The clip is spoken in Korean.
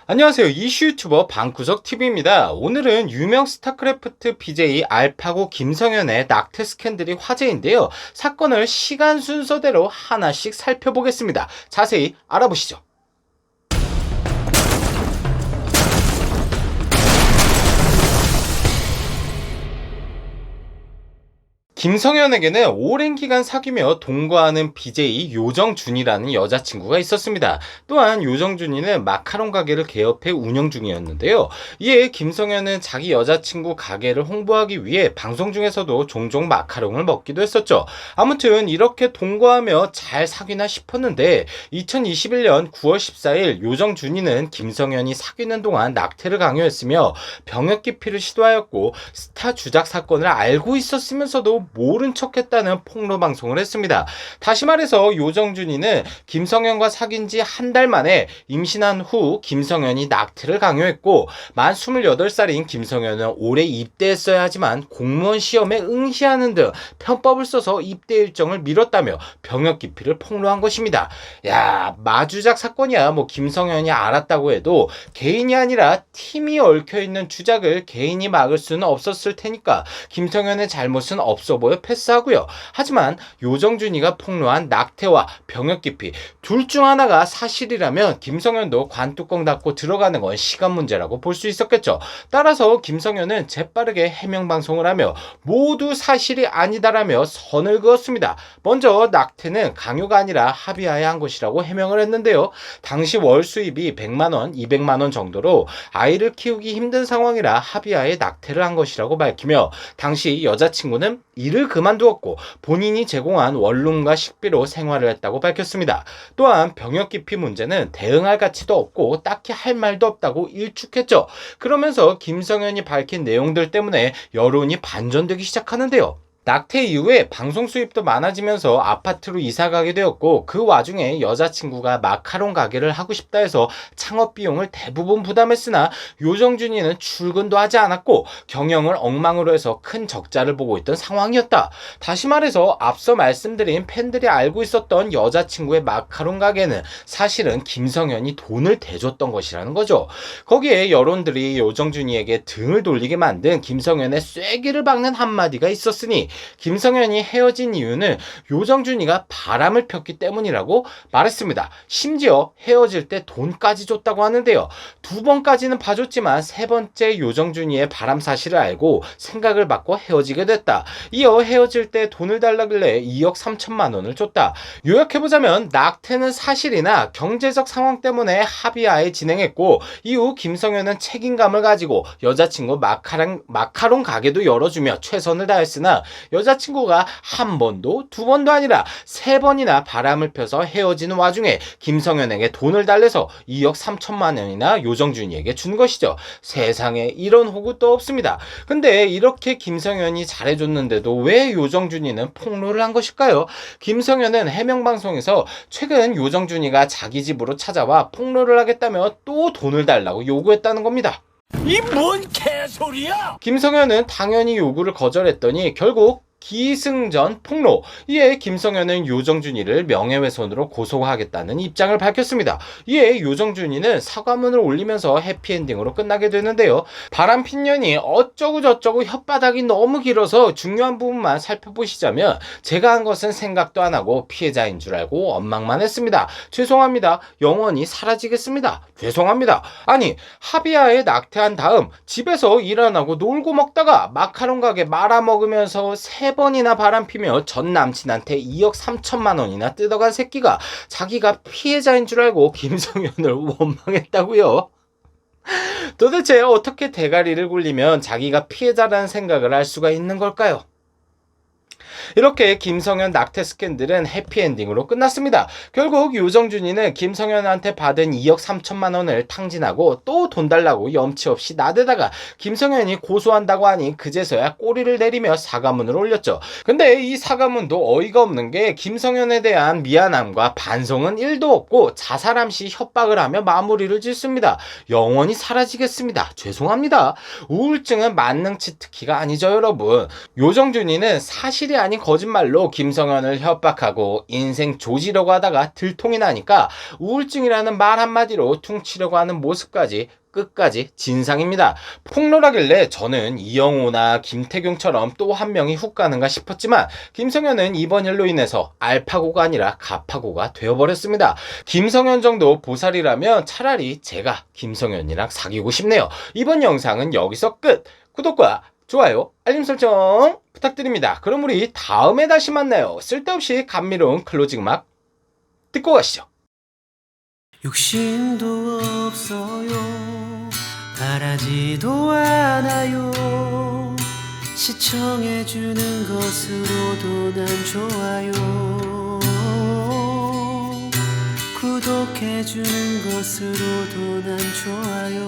안녕하세요. 이슈 유튜버 방구석TV입니다. 오늘은 유명 스타크래프트 BJ 알파고 김성현의 낙태 스캔들이 화제인데요. 사건을 시간 순서대로 하나씩 살펴보겠습니다. 자세히 알아보시죠. 김성현에게는 오랜 기간 사귀며 동거하는 BJ 요정준이라는 여자친구가 있었습니다. 또한 요정준이는 마카롱 가게를 개업해 운영 중이었는데요. 이에 김성현은 자기 여자친구 가게를 홍보하기 위해 방송 중에서도 종종 마카롱을 먹기도 했었죠. 아무튼 이렇게 동거하며 잘 사귀나 싶었는데 2021년 9월 14일 요정준이는 김성현이 사귀는 동안 낙태를 강요했으며 병역 기피를 시도하였고 스타 주작 사건을 알고 있었으면서도 모른 척했다는 폭로 방송을 했습니다. 다시 말해서 요정준이는 김성현과 사귄 지 한 달 만에 임신한 후 김성현이 낙태를 강요했고 만 28살인 김성현은 올해 입대했어야 하지만 공무원 시험에 응시하는 등 편법을 써서 입대 일정을 미뤘다며 병역 기피를 폭로한 것입니다. 야, 마주작 사건이야. 김성현이 알았다고 해도 개인이 아니라 팀이 얽혀있는 주작을 개인이 막을 수는 없었을 테니까 김성현의 잘못은 없어 보여 패스하고요. 하지만 요정준이가 폭로한 낙태와 병역 기피 둘 중 하나가 사실이라면 김성현도 관뚜껑 닫고 들어가는 건 시간 문제라고 볼 수 있었겠죠. 따라서 김성현은 재빠르게 해명 방송을 하며 모두 사실이 아니다라며 선을 그었습니다. 먼저 낙태는 강요가 아니라 합의하에 한 것이라고 해명을 했는데요. 당시 월 수입이 100만원, 200만원 정도로 아이를 키우기 힘든 상황이라 합의하에 낙태를 한 것이라고 밝히며 당시 여자친구는 일을 그만두었고 본인이 제공한 원룸과 식비로 생활을 했다고 밝혔습니다. 또한 병역 기피 문제는 대응할 가치도 없고 딱히 할 말도 없다고 일축했죠. 그러면서 김성현이 밝힌 내용들 때문에 여론이 반전되기 시작하는데요. 낙태 이후에 방송 수입도 많아지면서 아파트로 이사 가게 되었고 그 와중에 여자친구가 마카롱 가게를 하고 싶다 해서 창업 비용을 대부분 부담했으나 요정준이는 출근도 하지 않았고 경영을 엉망으로 해서 큰 적자를 보고 있던 상황이었다. 다시 말해서 앞서 말씀드린 팬들이 알고 있었던 여자친구의 마카롱 가게는 사실은 김성현이 돈을 대줬던 것이라는 거죠. 거기에 여론들이 요정준이에게 등을 돌리게 만든 김성현의 쐐기를 박는 한마디가 있었으니 김성현이 헤어진 이유는 요정준이가 바람을 폈기 때문이라고 말했습니다. 심지어 헤어질 때 돈까지 줬다고 하는데요. 2번까지는 봐줬지만 3번째 요정준이의 바람 사실을 알고 생각을 바꿔 헤어지게 됐다. 이어 헤어질 때 돈을 달라길래 2억 3천만 원을 줬다. 요약해보자면 낙태는 사실이나 경제적 상황 때문에 합의하에 진행했고 이후 김성현은 책임감을 가지고 여자친구 마카롱 가게도 열어주며 최선을 다했으나 여자친구가 한 번도 2번도 아니라 3번이나 바람을 펴서 헤어지는 와중에 김성현에게 돈을 달래서 2억 3천만 원이나 요정준이에게 준 것이죠. 세상에 이런 호구도 없습니다. 근데 이렇게 김성현이 잘해줬는데도 왜 요정준이는 폭로를 한 것일까요? 김성현은 해명방송에서 최근 요정준이가 자기 집으로 찾아와 폭로를 하겠다며 또 돈을 달라고 요구했다는 겁니다. 이 뭔 개소리야! 김성현은 당연히 요구를 거절했더니 결국 기승전 폭로. 이에 김성현은 요정준이를 명예훼손으로 고소하겠다는 입장을 밝혔습니다. 이에 요정준이는 사과문을 올리면서 해피엔딩으로 끝나게 되는데요. 바람핀 년이 어쩌고 저쩌고 혓바닥이 너무 길어서 중요한 부분만 살펴보시자면 제가 한 것은 생각도 안 하고 피해자인 줄 알고 원망만 했습니다. 죄송합니다. 영원히 사라지겠습니다. 죄송합니다. 아니 합의하에 낙태한 다음 집에서 일 안 하고 놀고 먹다가 마카롱 가게 말아먹으면서 3번이나 바람피며 전 남친한테 2억 3천만 원이나 뜯어간 새끼가 자기가 피해자인 줄 알고 김성현을 원망했다고요? 도대체 어떻게 대가리를 굴리면 자기가 피해자라는 생각을 할 수가 있는 걸까요? 이렇게 김성현 낙태 스캔들은 해피엔딩으로 끝났습니다. 결국 요정준이는 김성현한테 받은 2억 3천만 원을 탕진하고 또 돈 달라고 염치 없이 나대다가 김성현이 고소한다고 하니 그제서야 꼬리를 내리며 사과문을 올렸죠. 근데 이 사과문도 어이가 없는 게 김성현에 대한 미안함과 반성은 1도 없고 자살함시 협박을 하며 마무리를 짓습니다. 영원히 사라지겠습니다. 죄송합니다. 우울증은 만능치 특기가 아니죠, 여러분. 요정준이는 사실이 아닌 거짓말로 김성현을 협박하고 인생 조지려고 하다가 들통이 나니까 우울증이라는 말 한마디로 퉁치려고 하는 모습까지 끝까지 진상입니다. 폭로라길래 저는 이영호나 김태경처럼 또 한 명이 훅 가는가 싶었지만 김성현은 이번 일로 인해서 알파고가 아니라 가파고가 되어버렸습니다. 김성현 정도 보살이라면 차라리 제가 김성현이랑 사귀고 싶네요. 이번 영상은 여기서 끝! 구독과 좋아요, 알림 설정 부탁드립니다. 그럼 우리 다음에 다시 만나요. 쓸데없이 감미로운 클로징 막 듣고 가시죠. 욕심도 없어요. 바라지도 않아요. 시청해주는 것으로도 난 좋아요. 구독해주는 것으로도 난 좋아요.